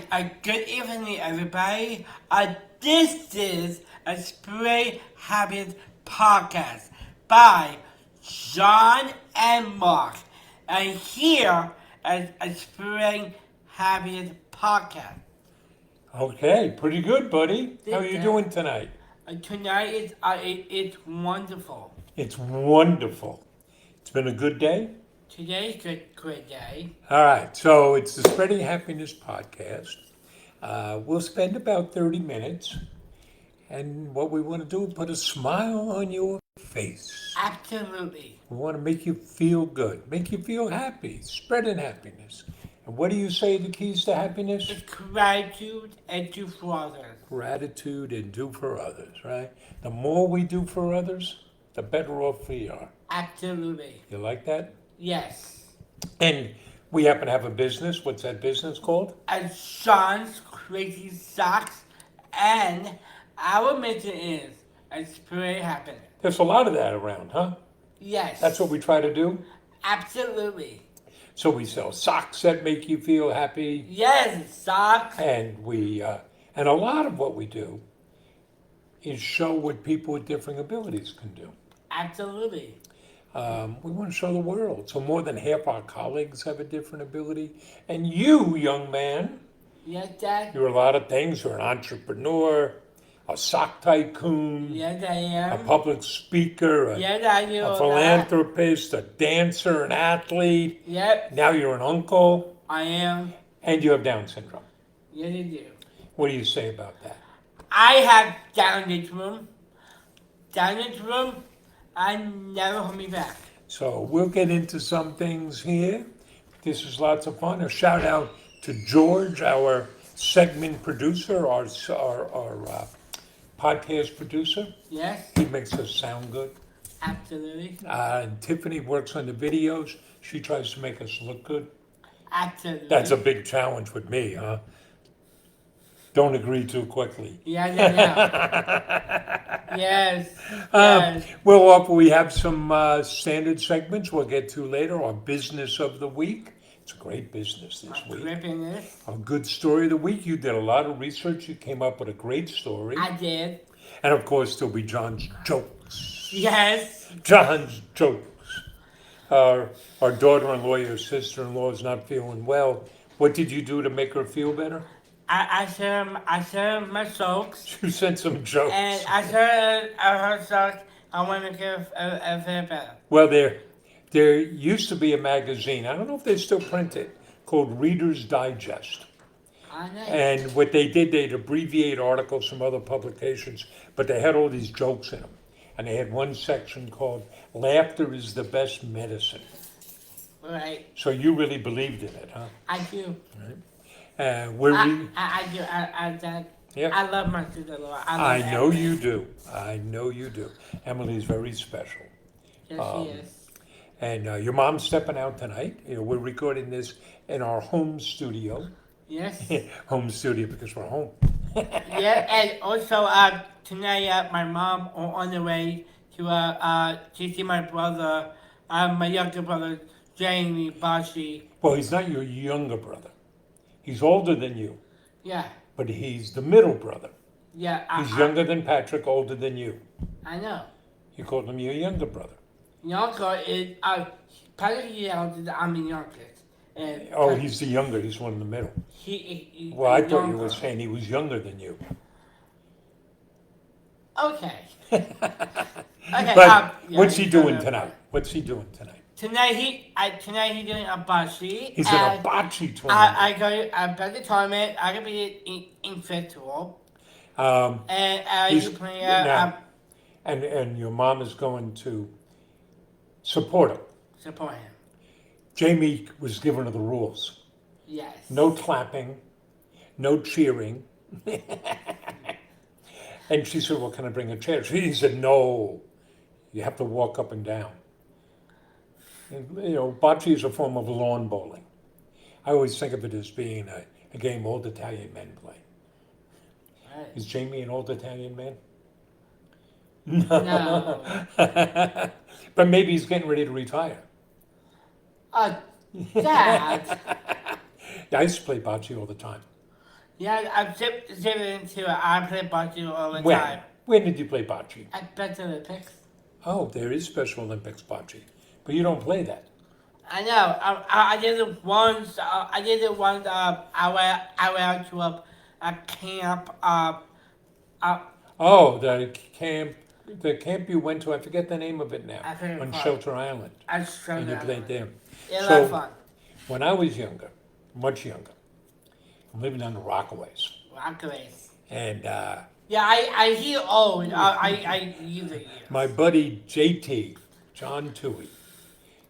Good evening, everybody. This is a Spray Habit podcast by John and Mark. And here is a Spray Habit podcast. Okay, pretty good, buddy. How are you doing tonight? Tonight it's wonderful. It's wonderful. It's been a good day. Today's great day. All right, so it's the Spreading Happiness podcast. We'll spend about 30 minutes, and what we want to do is put a smile on your face. Absolutely. We want to make you feel good, make you feel happy, spreading happiness. And what do you say the keys to happiness? It's gratitude and do for others. Gratitude and do for others, right? The more we do for others, the better off we are. Absolutely. You like that? Yes. And we happen to have a business. What's that business called? Sean's Crazy Socks, and our mission is a spray happiness. There's a lot of that around, huh? Yes. That's what we try to do. Absolutely. So we sell socks that make you feel happy, Yes, socks. and and a lot of what we do is show what people with different abilities can do. Absolutely. We want to show the world. So more than half our colleagues have a different ability, and you, young man, Yes, Dad. you're a lot of things. You're an entrepreneur, a sock tycoon, Yes, I a am. public speaker, Yes, I do. a philanthropist, a dancer, an athlete. Yep, Now you're an uncle, I am. and you have Down syndrome. Yes, I do. What do you say about that? I have Down syndrome. Down syndrome. I never hold me back. So we'll get into some things here. This is lots of fun. A shout out to George, our segment producer, our podcast producer. Yes, He makes us sound good. absolutely. And Tiffany works on the videos. She tries to make us look good. Absolutely. That's a big challenge with me, huh? Don't agree too quickly. Yes, I know. Yes. Yes. Well, we have some standard segments we'll get to later. Our business of the week. It's a great business this I'm week. gripping this. A good story of the week. You did a lot of research. You came up with a great story. I did. And of course, there'll be John's jokes. Yes. John's jokes. Our daughter-in-law, your sister-in-law, is not feeling well. What did you do to make her feel better? I said my jokes, You sent some jokes. and I said her jokes. I want to give a bit better. Well, there used to be a magazine. I don't know if they still print it, called Reader's Digest. I know. And what they did, they'd abbreviate articles from other publications, but they had all these jokes in them. And they had one section called "Laughter is the Best Medicine." Right. So you really believed in it, huh? I do. I do. Yeah. I love my sister-in-law. I love know Emily. you do. I know you do. Emily's very special. Yes, she is. And your mom's stepping out tonight. We're recording this in our home studio. Yes. Home studio because we're home. Yeah, and also tonight my mom on the way to see my brother, my younger brother, Jamie Bashi. Well, he's not your younger brother. He's older than you, Yeah. but he's the middle brother. Yeah. He's younger than Patrick, older than you. I know. You called him your younger brother. Younger is Patrick is older. I'm the youngest. And Oh, he's the younger. He's one in the middle. he Well, I he's thought you younger. were saying he was younger than you. Okay. Okay. But yeah, what's he he's doing younger. tonight? What's he doing tonight? Tonight he's doing a Bashi. He's in a and bocce tournament. I go to the tournament. I can be in festival. And He's- you play now- and your mom is going to support him. support him. Jamie was given her the rules. Yes. No clapping, no cheering. And she said, well, can I bring a chair? He said, no, you have to walk up and down. And, bocce is a form of lawn bowling. I always think of it as being a game old Italian men play. Right. Is Jamie an old Italian man? No. But maybe he's getting ready to retire. Dad. Yeah, I used to play bocce all the time. Yeah, I'm zipping into it. I play bocce all the When? time. When did you play bocce? I bet the Olympics. Oh, there is Special Olympics bocce, but you don't play that. I know. I did it once. I did it once. I went out to a camp. Uh, Oh, the camp you went to, I forget the name of it now, I forget on what. Shelter Island, I strung and you that played one. there. It was a lot of So, fun. when I was younger, much younger, I'm living on the Rockaways, Rockaways. and Yeah, I hear old. I use it. my buddy JT, John Toohey,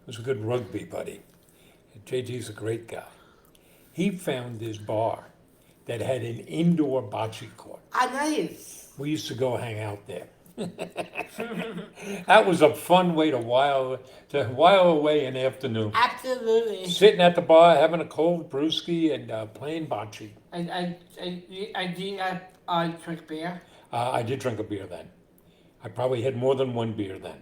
was a good rugby buddy. JT's a great guy. He found this bar that had an indoor bocce court. Ah, nice. We used to go hang out there. That was a fun way to while away an afternoon. Absolutely. Sitting at the bar, having a cold brewski, and playing bocce. I did drink beer. I did drink a beer then. I probably had more than one beer then.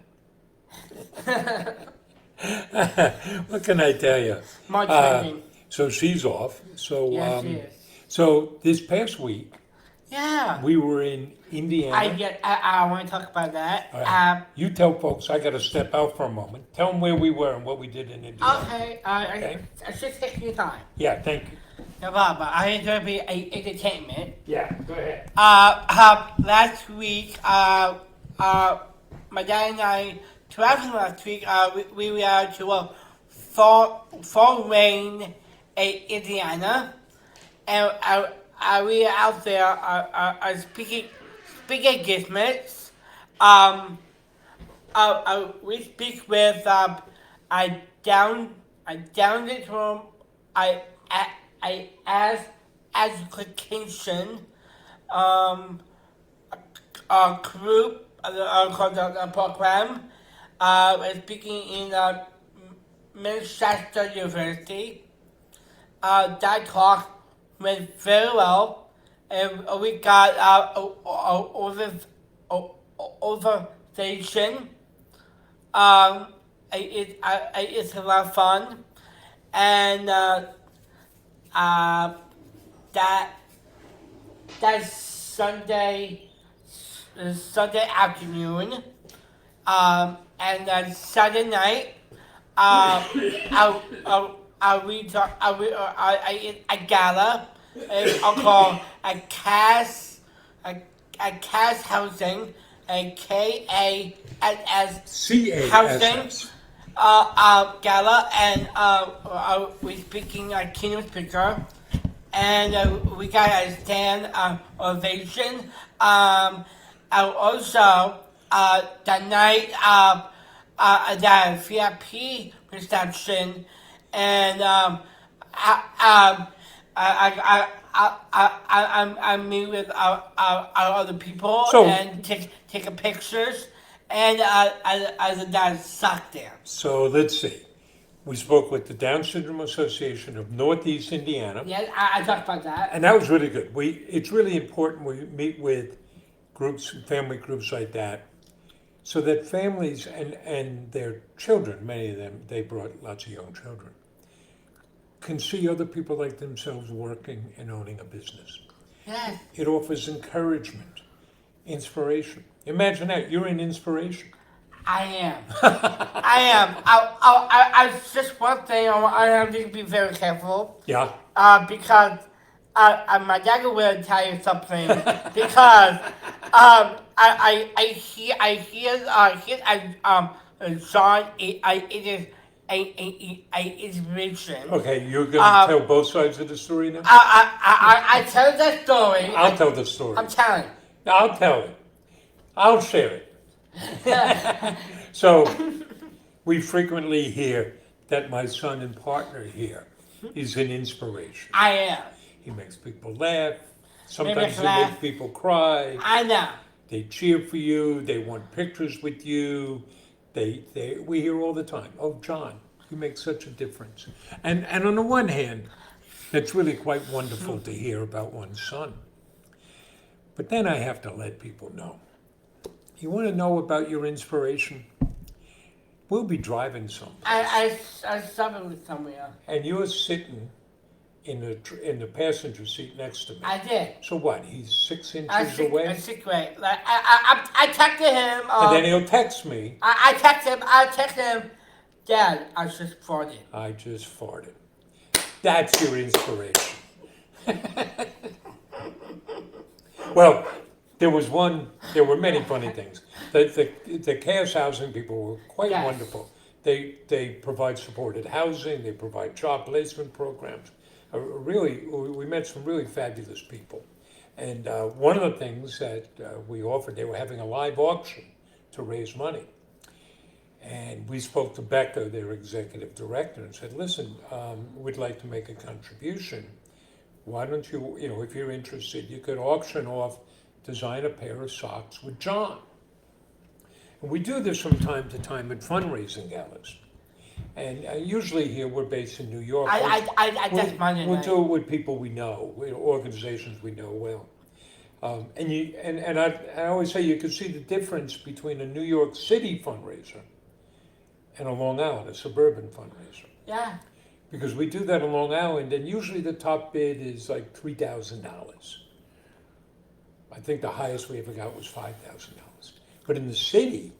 What can I tell you? More Uh, drinking. So she's off. So Yes, she is. so this past week Yeah. we were in Indiana. I want to talk about that. All right. You tell folks. I got to step out for a moment. Tell them where we were and what we did in Indiana. Okay. Okay. I should take your time. Yeah, thank you. No problem. I enjoy being entertainment. Yeah, go ahead. Last week, my dad and I traveled last week. We were out to Fort Wayne, Indiana, and we were out there speaking engagements. We speak with down the room. I asked education a group called the program. We're speaking in Manchester University. That talk went very well, and we got overstation. It's a lot of fun, and that Sunday afternoon, and then Saturday night, I did a gala. I'll call a CAS housing, a KASS housing. CASS. Gala, and we're speaking a keynote speaker, and we got a stand ovation. Also, the night the VIP reception, and I meet with our other people So- and take pictures. And as a dad sucked there. So let's see. We spoke with the Down Syndrome Association of Northeast Indiana. Yeah, I talked about that. And that was really good. It's really important we meet with groups, family groups like that, so that families and their children, many of them, they brought lots of young children, can see other people like themselves working and owning a business. Yes. It offers encouragement, inspiration. Imagine that, you're an inspiration. I am. I am. I just one thing I have to be very careful. Yeah. Because my dad will tell you something. Because I hear John. It is a inspiration. Okay, you're going to tell both sides of the story now? I tell the story. I'll tell the story. I'm telling. I'll tell it. I'll share it. So, we frequently hear that my son and partner here is an inspiration. I am. He makes people laugh. Sometimes makes he laugh. makes people cry. I know. They cheer for you. They want pictures with you. We hear all the time, "Oh, John, you make such a difference." And on the one hand, it's really quite wonderful to hear about one's son. But then I have to let people know. You want to know about your inspiration? We'll be driving someplace, I saw it with somewhere. and you're sitting in the passenger seat next to me. I did. So what? He's 6 I inches sick, away, I sick way. Like I texted him. and then he'll text me. I texted him. I texted him. Dad, I just farted. I just farted. That's your inspiration. Well, there were many funny things. The chaos housing people were quite Yes. wonderful. They provide supported housing, they provide job placement programs. Really, we met some really fabulous people. And one of the things that we offered, they were having a live auction to raise money. And we spoke to Becca, their executive director, and said, listen, we'd like to make a contribution. Why don't you, if you're interested, you could auction off, design a pair of socks with John. And we do this from time to time at fundraising galas. And usually here, we're based in New York. I just Monday We'll night. do it with people we know, organizations we know well. And I always say you can see the difference between a New York City fundraiser and a Long Island, a suburban fundraiser. Yeah. Because we do that in Long Island, and usually the top bid is like $3,000. I think the highest we ever got was $5,000. But in the city,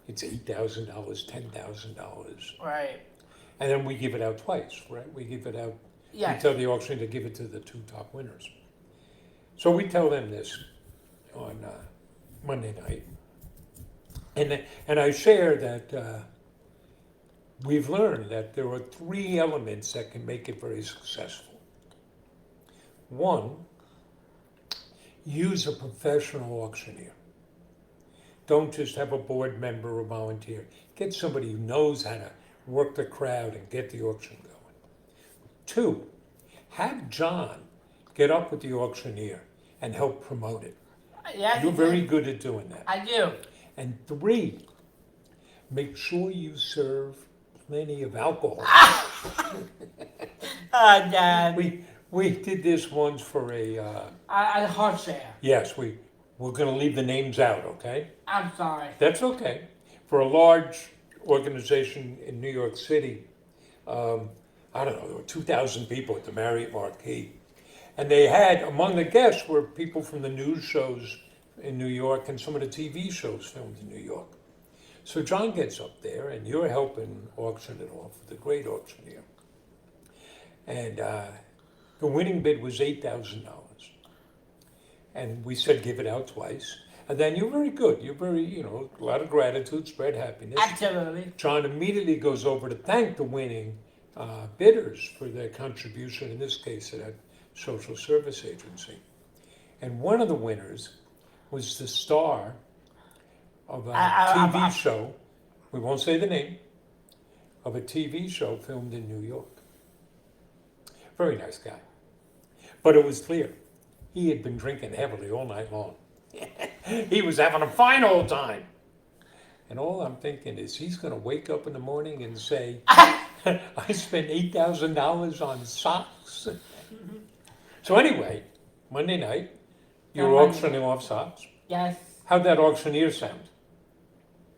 it's $8,000, $10,000. Right. And then we give it out twice, right? We give it out, Yeah. we tell the auction to give it to the 2 top winners. So we tell them this on Monday night. And I share that we've learned that there are 3 elements that can make it very successful. 1, use a professional auctioneer. Don't just have a board member or volunteer. Get somebody who knows how to work the crowd and get the auction going. 2, have John get up with the auctioneer and help promote it. Yeah. You're very good at doing that. I do. And 3, make sure you serve plenty of alcohol. Dad. We did this once for a, I hard share. yes, we're gonna leave the names out, okay? I'm sorry. That's okay. For a large organization in New York City, I don't know, there were 2,000 people at the Marriott Marquis. And they had, among the guests were people from the news shows in New York and some of the TV shows filmed in New York. So John gets up there and you're helping auction it off with a great auctioneer. And the winning bid was $8,000. And we said, give it out twice. And then you're very good. You're very, a lot of gratitude, spread happiness. Absolutely. John immediately goes over to thank the winning bidders for their contribution, in this case, at a social service agency. And one of the winners was the star of a TV show, we won't say the name, of a TV show filmed in New York. Very nice guy. But it was clear, he had been drinking heavily all night long. He was having a fine old time. And all I'm thinking is he's going to wake up in the morning and say, I spent $8,000 on socks. So anyway, Monday night, you were auctioning off socks. Yes. How'd that auctioneer sound?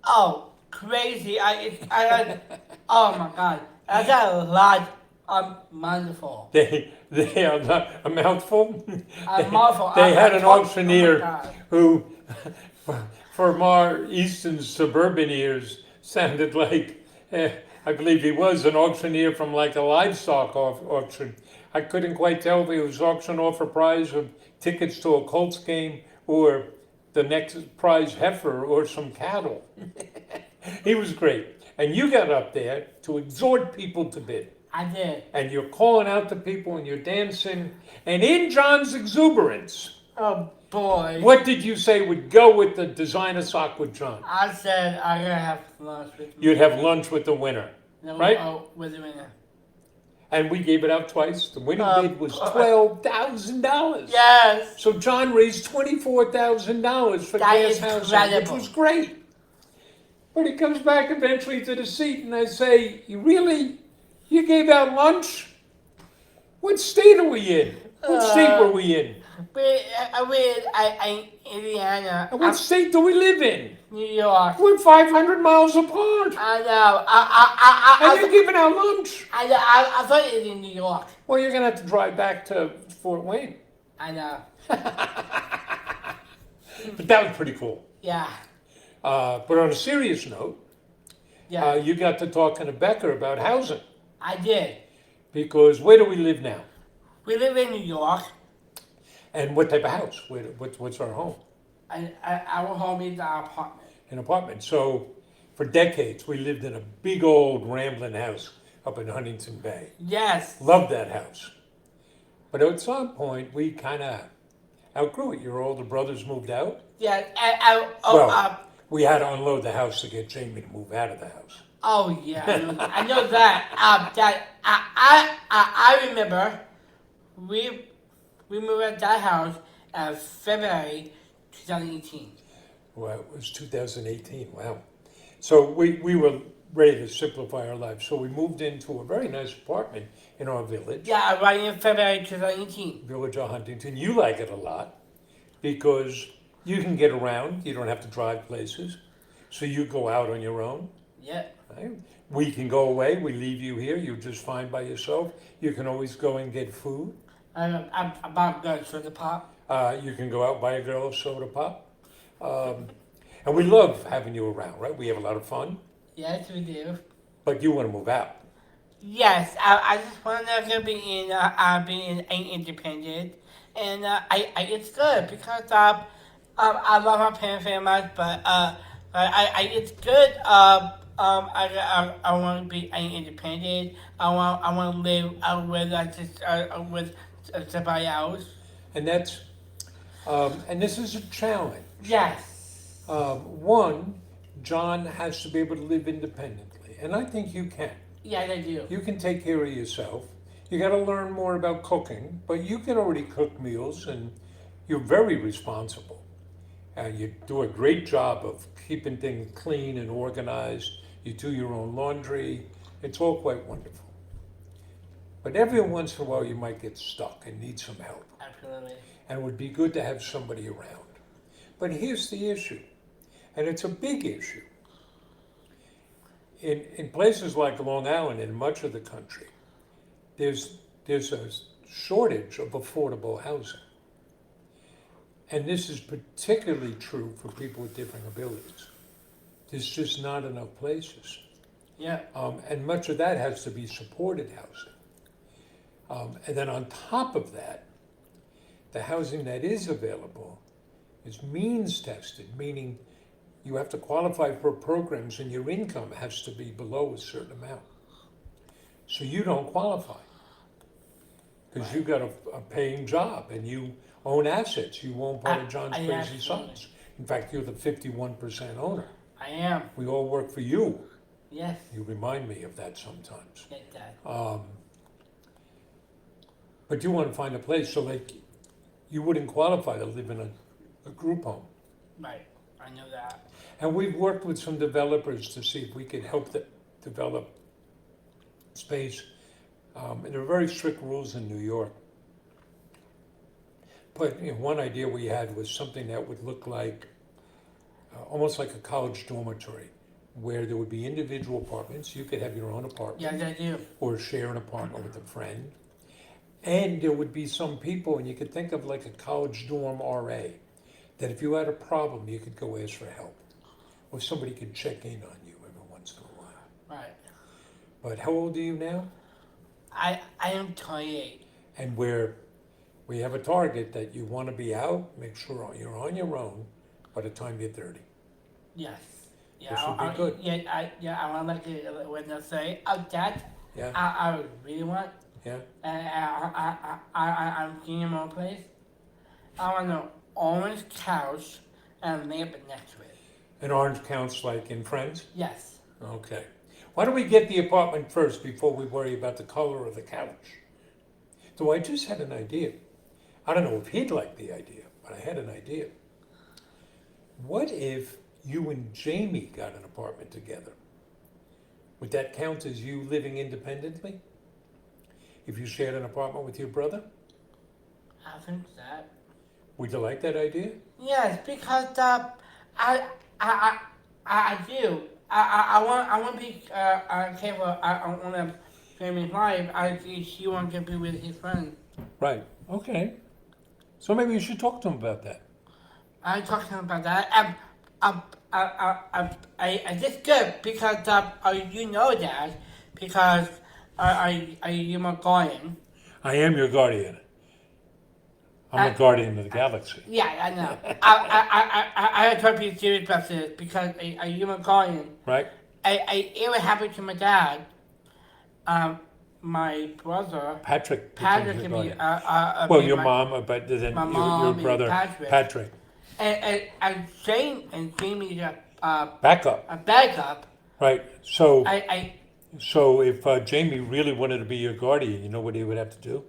Oh, crazy. Oh my God. I got a lot of wonderful. They are not a mouthful. A mouthful. They had an Oh my auctioneer God. who, for more Eastern suburban ears, sounded like, I believe he was an auctioneer from like a livestock auction. I couldn't quite tell if he was auctioning off a prize of tickets to a Colts game or the next prize heifer or some cattle. He was great. And you got up there to exhort people to bid. I did. And you're calling out to people and you're dancing. And in John's exuberance, Oh boy. what did you say would go with the designer sock with John? I said I'm gonna have lunch with You'd have lunch with the winner, No, right? Oh, with the winner. And we gave it out twice. The winning bid was $12,000. Yes. So John raised $24,000 for That gas is housing, which incredible. was great. But he comes back eventually to the seat, and I say, You gave out lunch? What state are we in? What state were we in? I Indiana, And what state do we live in? New York. We're 500 miles apart. I know. And you're giving out lunch. I thought it was in New York. Well, you're going to have to drive back to Fort Wayne. I know. But that was pretty cool. Yeah. But on a serious note, Yeah. you got to talking to Becker about housing. I did. Because where do we live now? We live in New York. And what type of house? What's our home? Our home is our apartment. An apartment. So for decades, we lived in a big old rambling house up in Huntington Bay. Yes. Loved that house. But at some point, we kind of outgrew it. Your older brothers moved out. Yeah. We had to unload the house to get Jamie to move out of the house. Oh yeah, I know that. That I remember. We moved out that house in February 2018. Well, it was 2018. Wow. So we were ready to simplify our lives. So we moved into a very nice apartment in our village. Yeah, right in February 2018. Village of Huntington. You like it a lot because you can get around. You don't have to drive places. So you go out on your own. Yeah. Right? We can go away. We leave you here. You're just fine by yourself. You can always go and get food. I'm about good for the pop. You can go out and buy a girl a soda pop. And we love having you around, right? We have a lot of fun. Yes, we do. But you want to move out. Yes, I just want to being independent, and it's good because I love my parents very much, but it's good. I want to be independent. I want to live with somebody else. And that's and this is a challenge. Yes. One, John has to be able to live independently, and I think you can. Yeah, I do. You can take care of yourself. You got to learn more about cooking, but you can already cook meals, and you're very responsible. You do a great job of keeping things clean and organized. You do your own laundry. It's all quite wonderful. But every once in a while, you might get stuck and need some help. Absolutely. And it would be good to have somebody around. But here's the issue, and it's a big issue. In places like Long Island and much of the country, there's a shortage of affordable housing. And this is particularly true for people with different abilities. There's just not enough places. Yeah. And much of that has to be supported housing. And then on top of that, the housing that is available is means tested, meaning you have to qualify for programs and your income has to be below a certain amount. So you don't qualify because you've got a paying job and you own assets. You own part of John's Crazy Sons. In fact, you're the 51% owner. I am. We all work for you. Yes. You remind me of that sometimes. Get that. But you want to find a place, so like you wouldn't qualify to live in a group home. Right. I know that. And we've worked with some developers to see if we could help them develop space. And there are very strict rules in New York. But one idea we had was something that would look like almost like a college dormitory, where there would be individual apartments. You could have your own apartment. Yes, I do. Or share an apartment with a friend. And there would be some people, and you could think of like a college dorm RA, that if you had a problem, you could go ask for help. Or somebody could check in on you every once in a while. Right. But how old are you now? I am 28. And we have a target that you want to be out, make sure you're on your own by the time you're 30. Yes. Yeah. This would be good. I want to like it when they say, "Oh, Dad, Yeah, I really want. yeah. I'm getting my own place. I want an orange couch and a lamp next to it. An orange counts like in Friends? Yes. Okay. Why don't we get the apartment first before we worry about the color of the couch? So I just had an idea. I don't know if he'd like the idea, but I had an idea. What if you and Jamie got an apartment together? Would that count as you living independently? If you shared an apartment with your brother? I think that. Would you like that idea? Yes, because I I I do. I want to be careful. I want to family life. She wants to be with his friends. Right. Okay. So maybe you should talk to him about that. I talked to him about that. I just good because you know that because you my guardian. I am your guardian. I'm the guardian of the galaxy. Yeah, I know. I try to be serious about this because a human guardian. Right? It would happen to my dad. My brother. Patrick Patrick becomes can your be guardian. Well, be your my, mom, but then my your mom brother, and Patrick. And Jamie's Backup. a backup. Right. So, I so if Jamie really wanted to be your guardian, you know what he would have to do?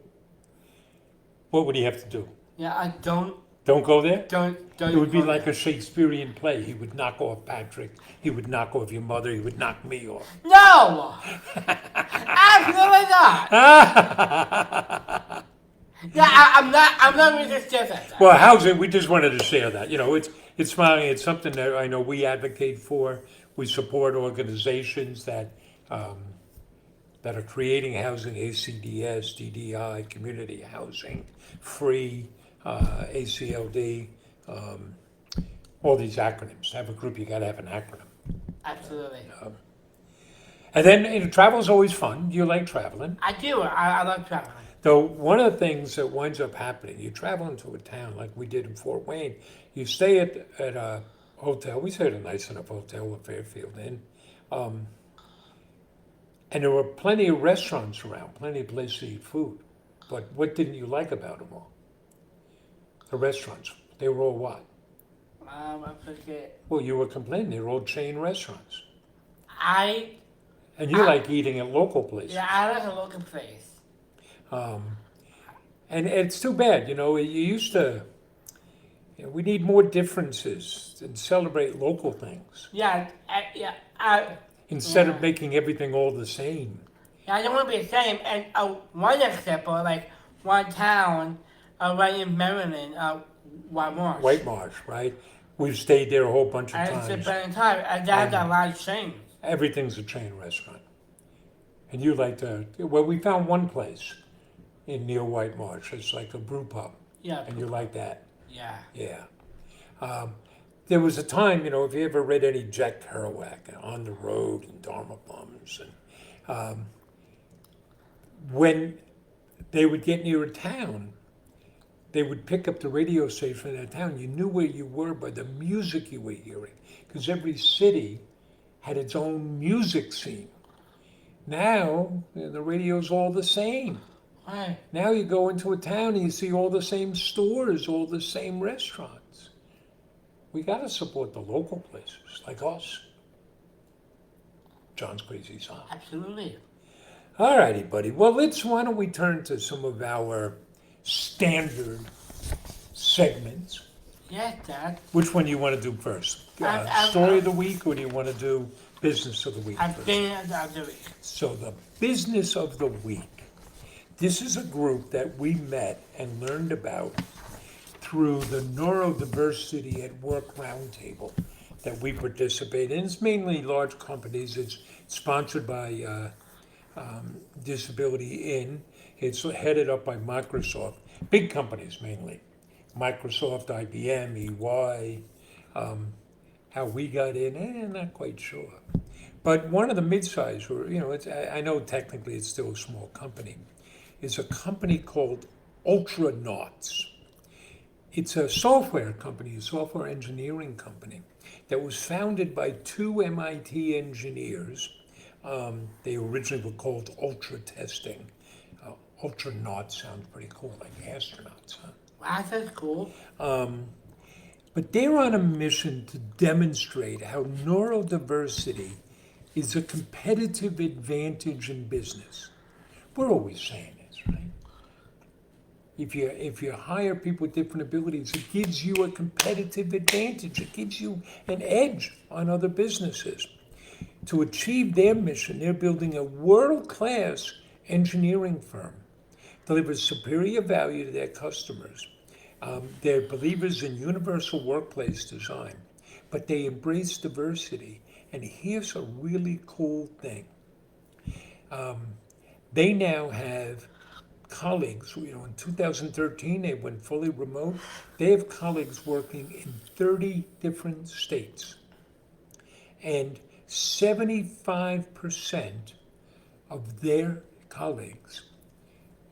What would he have to do? yeah I don't Don't go there? don't It would be go like there. a Shakespearean play. He would knock off Patrick. He would knock off your mother. He would knock me off. No, absolutely not. Yeah, I'm not really just that. Well, housing, we just wanted to share that. You know, it's fine. It's something that I know we advocate for. We support organizations um, that are creating housing, ACDS, DDI, community housing, free, ACLD, all these acronyms. To have a group, you got to have an acronym. Absolutely. And then, you know, travel's always fun. You like traveling. I do. I love traveling. Though one of the things that winds up happening, you travel into a town like we did in Fort Wayne, you stay at a hotel. We stayed at a nice enough hotel with Fairfield Inn. And there were plenty of restaurants around, plenty of places to eat food. But what didn't you like about them all? The restaurants. They were all what? I forget. Well, you were complaining. They were all chain restaurants. I And you like eating at local places. Yeah, I like a local place. And it's too bad, you know, you used to, you know, we need more differences and celebrate local things Yeah, instead Yeah. of making everything all the same. I don't want to be the same. And one example, like one town, right in Maryland, White Marsh. White Marsh, right? We've stayed there a whole bunch of And it's a times. better time, and that has a lot of change. Everything's a chain restaurant. And you like to, well, we found one place near White Marsh. It's like a brew pub. Yeah. And you like that. Yeah. Yeah. There was a time, you know, if you ever read any Jack Kerouac, On the Road and Dharma Bums, and when they would get near a town, they would pick up the radio station in that town. You knew where you were by the music you were hearing, because every city had its own music scene. Now, you know, the radio's all the same. Right. Now you go into a town and you see all the same stores, all the same restaurants. We got to support the local places like us. John's crazy son. Absolutely. All righty, buddy. Well, why don't we turn to some of our standard segments. Yes, Dad. Which one do you want to do first? Story of the week, or do you want to do business of the week I've first? been at the other week. So the business of the week. This is a group that we met and learned about through the Neurodiversity at Work Roundtable that we participate in. It's mainly large companies. It's sponsored by Disability In. It's headed up by Microsoft. Big companies mainly. Microsoft, IBM, EY. How we got in, not quite sure. But one of the mid-size, or you know, I know technically it's still a small company, is a company called Ultranauts. It's a software company, a software engineering company that was founded by two MIT engineers. They originally were called Ultra Testing. Ultranauts sounds pretty cool, like astronauts, huh? Wow, that's cool. But they're on a mission to demonstrate how neurodiversity is a competitive advantage in business. We're always saying this, right? If you hire people with different abilities, it gives you a competitive advantage. It gives you an edge on other businesses. To achieve their mission, they're building a world-class engineering firm, delivers superior value to their customers, They're believers in universal workplace design, but they embrace diversity. And here's a really cool thing. They now have colleagues, in 2013 they went fully remote. They have colleagues working in 30 different states. And 75% of their colleagues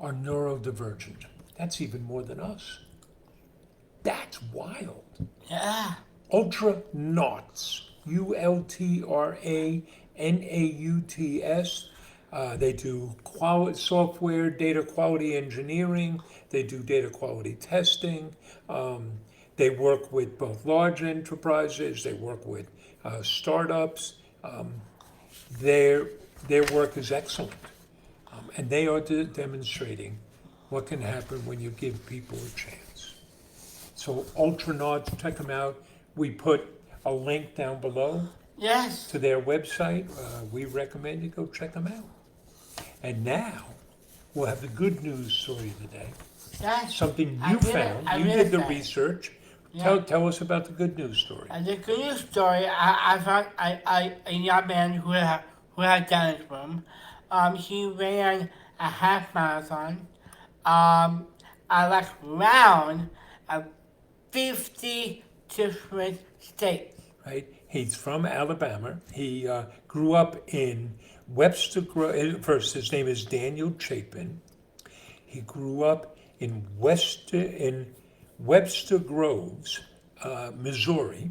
are neurodivergent. That's even more than us. That's wild. Yeah. Ultranauts, Ultranauts. They do software, data quality engineering. They do data quality testing. They work with both large enterprises. They work with startups. Their work is excellent, and they are demonstrating what can happen when you give people a chance. So Ultranauts, check them out. We put a link down below Yes. to their website. We recommend you go check them out. And now we'll have the good news story of the day. Yes. Something I you did it. found. I You read did the that. research. Yeah. Tell us about the good news story. The good news story, I found a young man who had Down syndrome. He ran a half marathon. Like round 50 different states. Right? He's from Alabama. He grew up in Webster Groves. First, his name is Daniel Chapin. He grew up in Webster Groves, Missouri.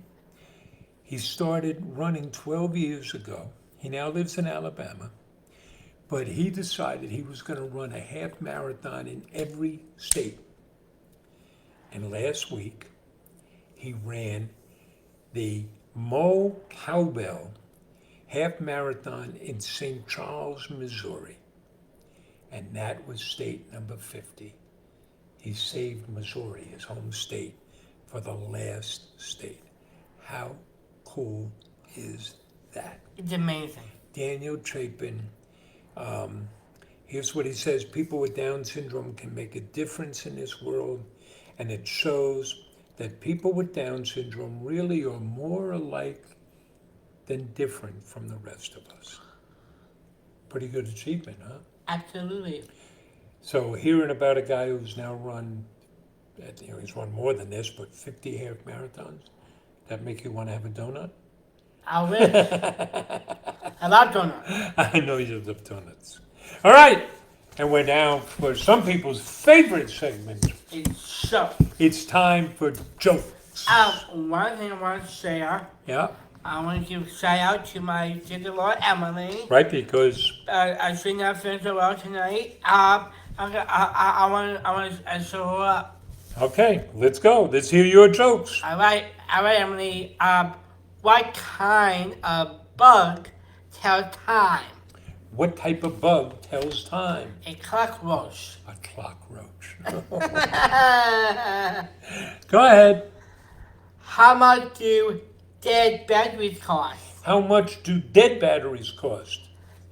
He started running 12 years ago. He now lives in Alabama. But he decided he was going to run a half marathon in every state. And last week, he ran the Mo Cowbell half marathon in St. Charles, Missouri. And that was state number 50. He saved Missouri, his home state, for the last state. How cool is that? It's amazing. Daniel Chapin, here's what he says: people with Down syndrome can make a difference in this world, and it shows that people with Down syndrome really are more alike than different from the rest of us. Pretty good achievement, huh? Absolutely. So hearing about a guy who's now run, he's run more than this, but 50 half marathons, that make you want to have a donut? I wish. I love donuts. I know you love donuts. All right, and we're now for some people's favorite segment. It's so. It's time for jokes. One thing I want to share. Yeah, I want to give a shout out to my sister-in-law, Emily. right, because She not feeling so well tonight. I want to show her up. okay, let's go. Let's hear your jokes. All right, Emily. What kind of bug tells time? What type of bug tells time? A cockroach. A cockroach. Go ahead. How much do dead batteries cost? How much do dead batteries cost?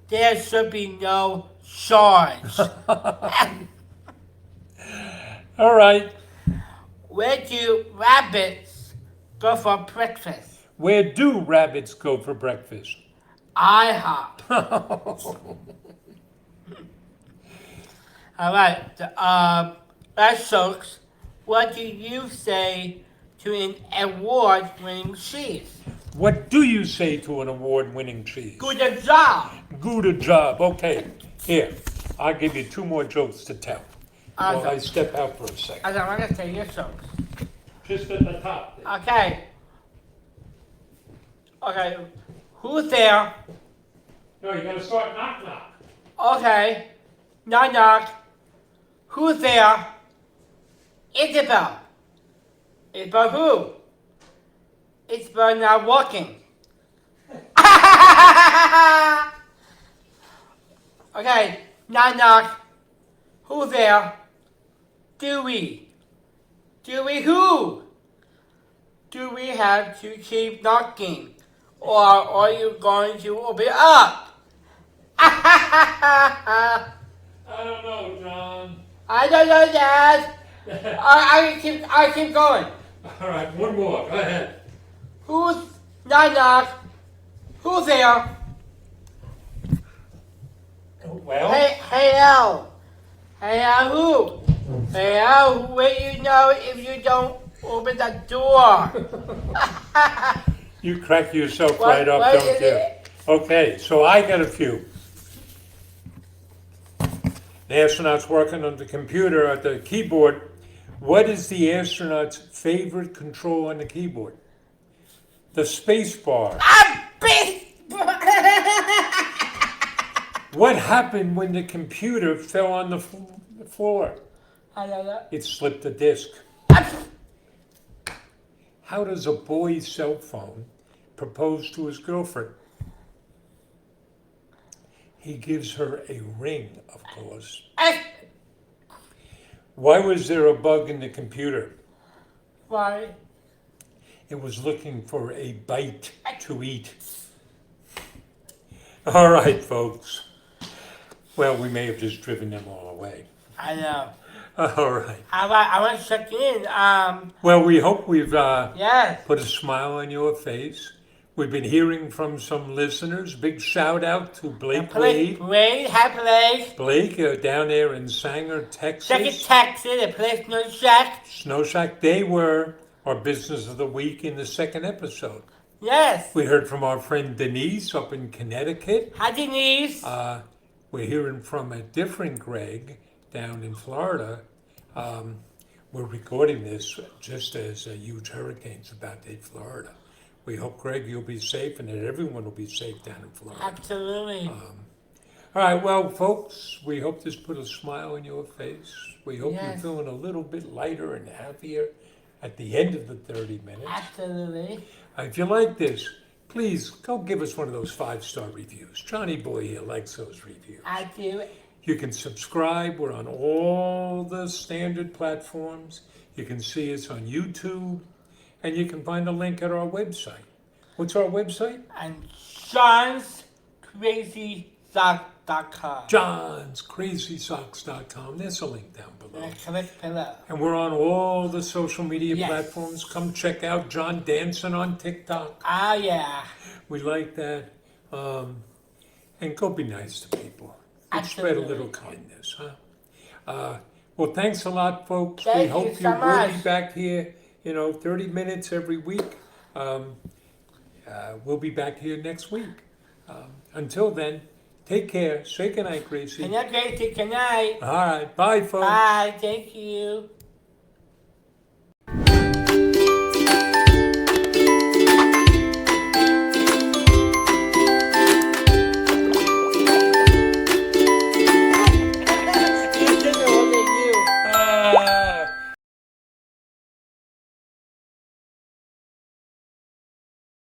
There should be no charge. All right. Where do rabbits go for breakfast? Where do rabbits go for breakfast? IHOP. All right. That jokes. What do you say to an award-winning cheese? What do you say to an award-winning cheese? Good job. Good job. Okay. Here, I'll give you two more jokes to tell. While I Awesome. step out for a second. I'm going to say your jokes. Just at the top there. Okay. Okay. Who's there? No, you gotta start knock knock. Okay. Knock knock. Who's there? Isabel. Isabel who? Isabel not walking. Okay. Knock knock. Who's there? Dewey. Dewey who? Do we have to keep knocking? Or are you going to open up? I don't know, John. I don't know that. I keep going. All right, one more. Go ahead. Who's knock knock? Who's there? Well, Hey Al. Hey Al who? Hey Al, who will you know if you don't open the door? you crack yourself What- right up, what don't is you? it? Okay, so I got a few. The astronaut's working on the computer at the keyboard. What is the astronaut's favorite control on the keyboard? The space bar. I'm big. What happened when the computer fell on the floor? I know that. It slipped a disk. How does a boy's cell phone propose to his girlfriend? He gives her a ring, of course. Why was there a bug in the computer? Why? It was looking for a bite to eat. All right, folks. Well, we may have just driven them all away. I know. All right. I want to check in. Well, we hope we've Yes. put a smile on your face. We've been hearing from some listeners. Big shout out to Blake Wade. Hi, Blake. Blake, down there in Sanger, Second Texas. Texas, a place no shack. Snow Shack, they were our business of the week in the second episode. Yes. We heard from our friend Denise up in Connecticut. Hi, Denise. We're hearing from a different Greg down in Florida. We're recording this just as a huge hurricane's about to hit Florida. We hope, Greg, you'll be safe and that everyone will be safe down in Florida. Absolutely. All right, well, folks, we hope this put a smile on your face. We hope you're Yes. feeling a little bit lighter and happier at the end of the 30 minutes. Absolutely. If you like this, please go give us one of those 5-star reviews. Johnny Boy here likes those reviews. I do. You can subscribe. We're on all the standard platforms. You can see us on YouTube, and you can find a link at our website. What's our website? And John'sCrazySock.com. John'sCrazySocks.com. There's a link down below. And click below. And we're on all the social media Yes. platforms. Come check out John dancing on TikTok. Ah, yeah. We like that. And go be nice to people. Let's spread a Absolutely. little kindness, huh? Well, thanks a lot, folks. Thank we you hope so you will be much. back here, 30 minutes every week. We'll be back here next week. Until then, take care. Say goodnight, Gracie. Good night, Gracie. Good night. All right. Bye, folks. Bye. Thank you.